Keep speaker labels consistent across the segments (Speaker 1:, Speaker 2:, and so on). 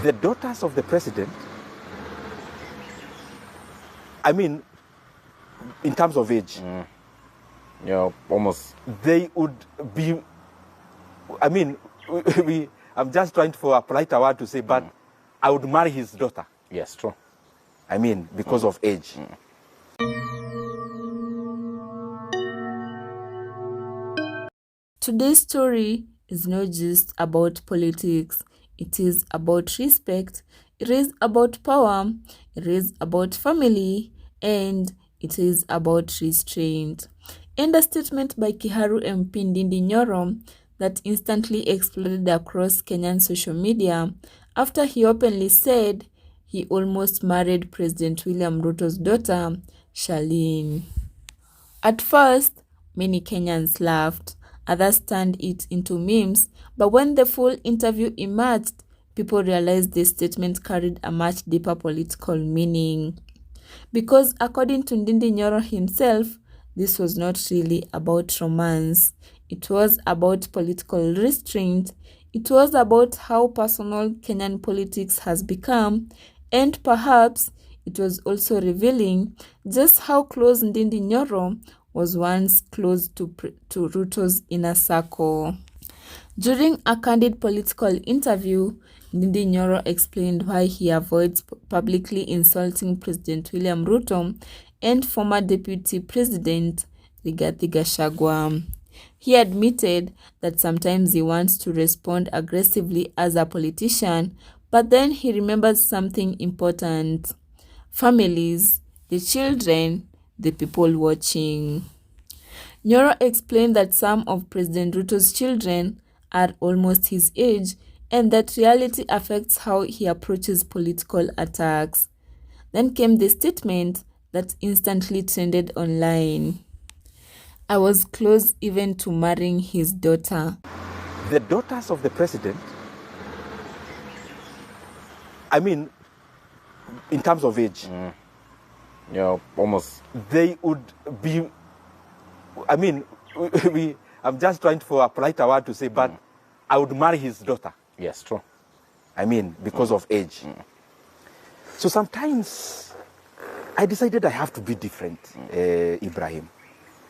Speaker 1: The daughters of the president, I mean, in terms of age,
Speaker 2: almost.
Speaker 1: They would be, I mean, I'm just trying for a polite word to say, but I would marry his daughter.
Speaker 2: Yes, true.
Speaker 1: I mean, because of age.
Speaker 3: Today's story is not just about politics. It is about respect, it is about power, it is about family, and it is about restraint. In the statement by Kiharu MP Ndindi Nyoro that instantly exploded across Kenyan social media after he openly said he almost married President William Ruto's daughter, Charlene. At first, many Kenyans laughed, others turned it into memes, but when the full interview emerged, people realized this statement carried a much deeper political meaning. Because according to Ndindi Nyoro himself, this was not really about romance. It was about political restraint. It was about how personal Kenyan politics has become, and perhaps it was also revealing just how close Ndindi Nyoro was once close to Ruto's inner circle. During a candid political interview, Ndindi Nyoro explained why he avoids publicly insulting President William Ruto and former Deputy President Rigathi Gachagua. He admitted that sometimes he wants to respond aggressively as a politician, but then he remembers something important: families, the children, the people watching. Nyoro explained that some of President Ruto's children are almost his age and that reality affects how he approaches political attacks. Then came the statement that instantly trended online: "I was close even to marrying his daughter."
Speaker 1: The daughters of the president, I mean, in terms of age,
Speaker 2: almost.
Speaker 1: They would be, I mean, I'm just trying for a polite word to say, but I would marry his daughter.
Speaker 2: Yes, true.
Speaker 1: I mean, because of age. So sometimes I decided I have to be different, Ibrahim,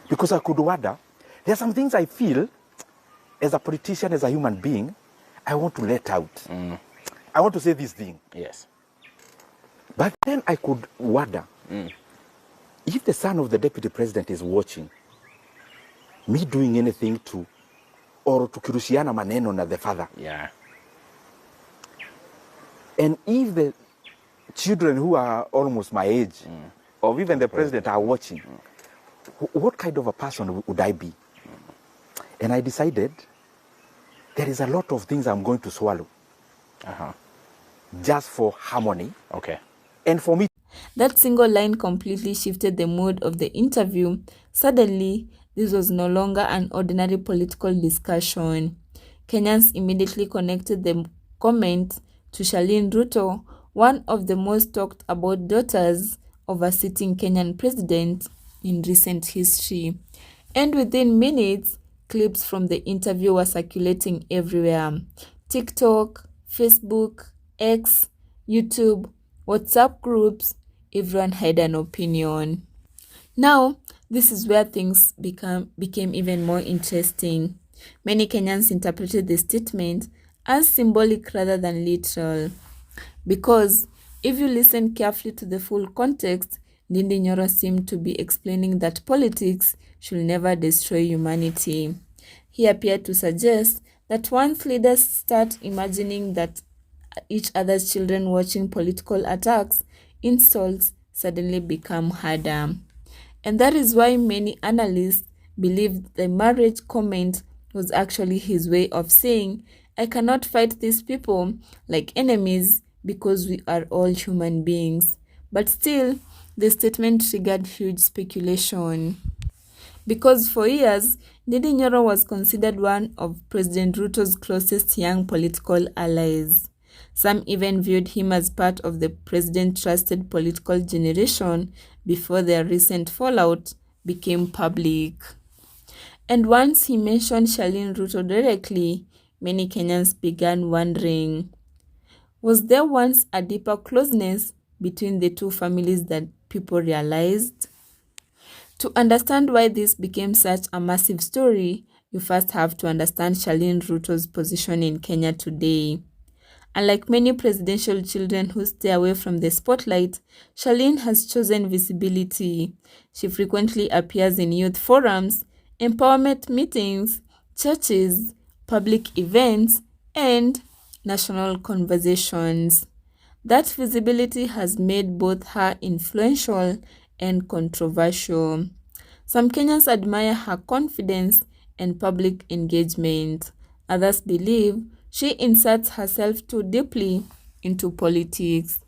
Speaker 1: because I could wonder. There are some things I feel, as a politician, as a human being, I want to let out. I want to say this thing.
Speaker 2: Yes.
Speaker 1: But then I could wonder, if the son of the deputy president is watching me doing anything to, or to kirushiana maneno na the father.
Speaker 2: Yeah.
Speaker 1: And if the children who are almost my age, or even the president are watching, what kind of a person would I be? And I decided there is a lot of things I'm going to swallow. Just for harmony.
Speaker 2: Okay.
Speaker 1: And for me.
Speaker 3: That single line completely shifted the mood of the interview. Suddenly, this was no longer an ordinary political discussion. Kenyans immediately connected the comment to Charlene Ruto, one of the most talked about daughters of a sitting Kenyan president in recent history. And within minutes, clips from the interview were circulating everywhere: TikTok, Facebook, X, YouTube, WhatsApp groups. Everyone had an opinion. Now, this is where things became even more interesting. Many Kenyans interpreted the statement as symbolic rather than literal. Because if you listen carefully to the full context, Ndindi Nyoro seemed to be explaining that politics should never destroy humanity. He appeared to suggest that once leaders start imagining that each other's children watching political attacks, insults suddenly become harder. And that is why many analysts believe the marriage comment was actually his way of saying, "I cannot fight these people like enemies because we are all human beings." But still, the statement triggered huge speculation. Because for years, Ndindi Nyoro was considered one of President Ruto's closest young political allies. Some even viewed him as part of the president's trusted political generation before their recent fallout became public. And once he mentioned Charlene Ruto directly, many Kenyans began wondering, Was there once a deeper closeness between the two families than people realized? To understand why this became such a massive story, you first have to understand Charlene Ruto's position in Kenya today. Unlike many presidential children who stay away from the spotlight, Charlene has chosen visibility. She frequently appears in youth forums, empowerment meetings, churches, public events, and national conversations. That visibility has made both her influential and controversial. Some Kenyans admire her confidence and public engagement. Others believe she inserts herself too deeply into politics.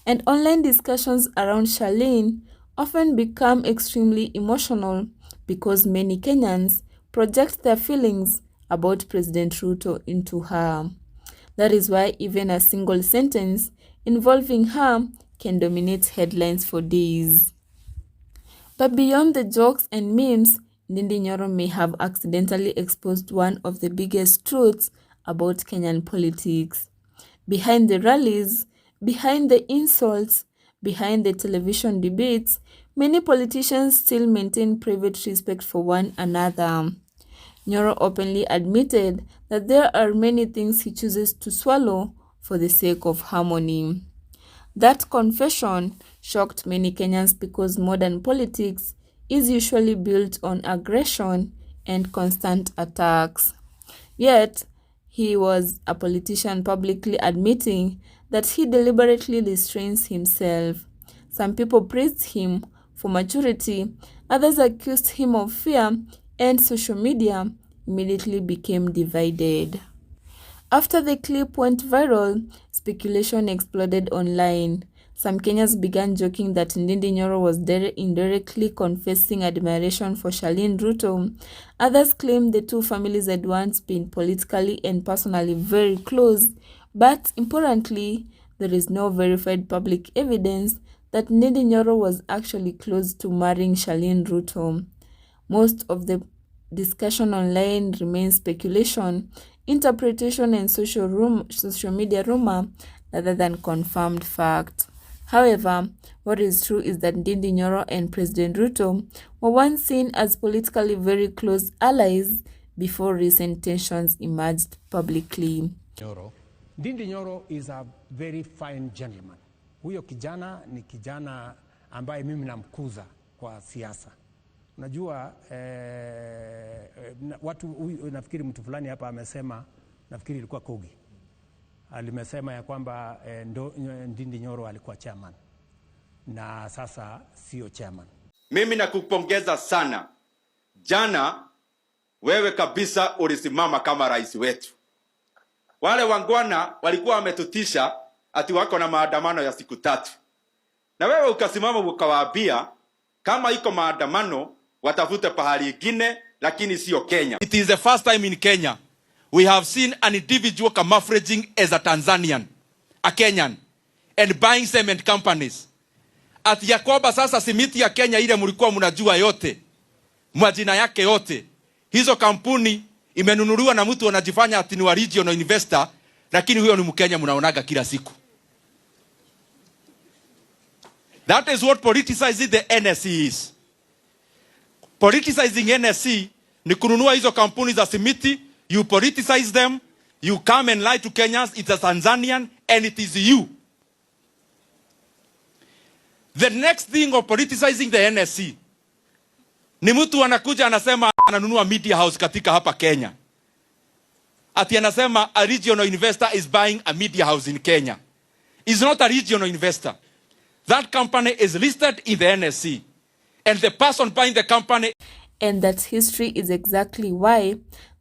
Speaker 3: And online discussions around Charlene often become extremely emotional because many Kenyans project their feelings about President Ruto into her. That is why even a single sentence involving her can dominate headlines for days. But beyond the jokes and memes, Ndindi Nyoro may have accidentally exposed one of the biggest truths about Kenyan politics. Behind the rallies, behind the insults, behind the television debates, many politicians still maintain private respect for one another. Nyoro openly admitted that there are many things he chooses to swallow for the sake of harmony. That confession shocked many Kenyans because modern politics is usually built on aggression and constant attacks. Yet, he was a politician publicly admitting that he deliberately restrains himself. Some people praised him for maturity, others accused him of fear, and social media immediately became divided. After the clip went viral, speculation exploded online. Some Kenyans began joking that Ndindi Nyoro was indirectly confessing admiration for Charlene Ruto. Others claimed the two families had once been politically and personally very close, but importantly, there is no verified public evidence that Ndindi Nyoro was actually close to marrying Charlene Ruto. Most of the discussion online remains speculation, interpretation, and social media rumor rather than confirmed fact. However, what is true is that Ndindi Nyoro and President Ruto were once seen as politically very close allies before recent tensions emerged publicly.
Speaker 2: Ndindi Nyoro is a very fine gentleman. Huyo kijana ni kijana ambaye mimi namkuza kwa siasa. Unajua watu nafikiri mtu fulani hapa amesema, nafikiri ilikuwa Kogi, alimesema ya kwamba Ndindi Nyoro alikuwa chairman na sasa sio chairman.
Speaker 4: Mimi nakupongeza sana. Jana wewe kabisa ulisimama kama rais wetu. Wale wangwana walikuwa wametutisha ati wako na maandamano ya siku 3. Na wewe ukasimama ukawaambia kama iko maandamano watafute pahali ingine lakini sio Kenya.
Speaker 5: It is the first time in Kenya we have seen an individual camouflaging as a Tanzanian, a Kenyan, and buying cement companies. Ati ya kwamba sasa simiti ya Kenya ile mlikuwa mnajua yote, majina yake yote, hizo kampuni imenunuliwa na mtu anajifanya ati ni wa regional investor, lakini huyo ni Mkenya mnaonaga kila siku. That is what politicizing the NSC is. Politicizing NSC ni kununua hizo kampuni za simiti, you politicize them, you come and lie to Kenyans, it's a Tanzanian, and it is you. The next thing of politicizing the NSC, ni mtu anakuja anasema ananunua media house katika hapa Kenya. Ati anasema a regional investor is buying a media house in Kenya. It's not a regional investor. That company is listed in the NSC. And the person buying the company.
Speaker 3: And that history is exactly why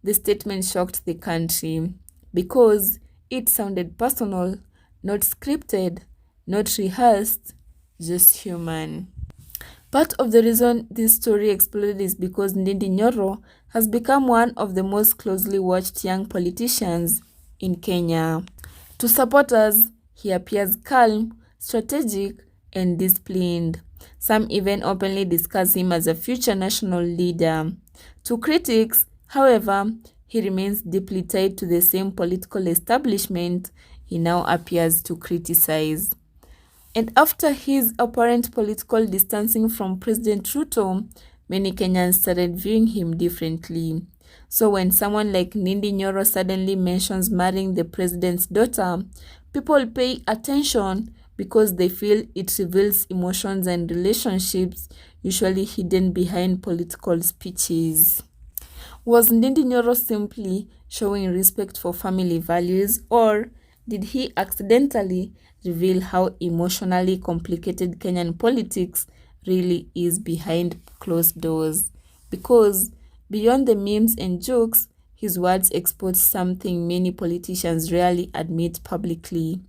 Speaker 3: the statement shocked the country. Because it sounded personal, not scripted, not rehearsed, just human. Part of the reason this story exploded is because Ndindi Nyoro has become one of the most closely watched young politicians in Kenya. To supporters, he appears calm, strategic, and disciplined. Some even openly discuss him as a future national leader. To critics, however, he remains deeply tied to the same political establishment, he now appears to criticize. And after his apparent political distancing from President Ruto, many Kenyans started viewing him differently. So when someone like Ndindi Nyoro suddenly mentions marrying the president's daughter, people pay attention because they feel it reveals emotions and relationships usually hidden behind political speeches. Was Ndindi Nyoro simply showing respect for family values, or did he accidentally reveal how emotionally complicated Kenyan politics really is behind closed doors? Because beyond the memes and jokes, his words expose something many politicians rarely admit publicly.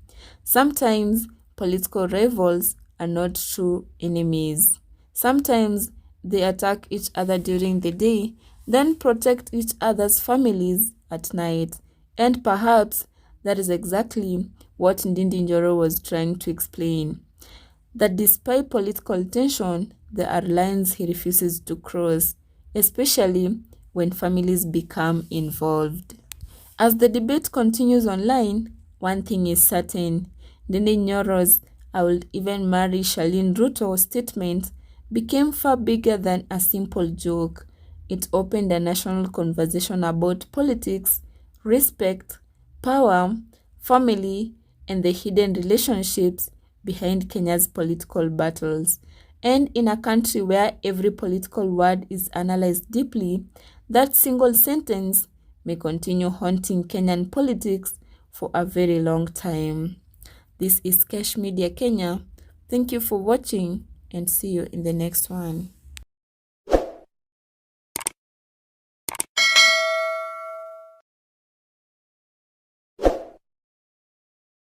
Speaker 3: Sometimes political rivals are not true enemies. Sometimes they attack each other during the day, then protect each other's families at night. And perhaps that is exactly what Ndindi Nyoro was trying to explain. That despite political tension, there are lines he refuses to cross, especially when families become involved. As the debate continues online, one thing is certain: Ndindi Nyoro's "I will even marry Charlene Ruto" statement became far bigger than a simple joke. It opened a national conversation about politics, respect, power, family, and the hidden relationships behind Kenya's political battles. And in a country where every political word is analyzed deeply, that single sentence may continue haunting Kenyan politics for a very long time. This is Cash Media Kenya. Thank you for watching and see you in the next one.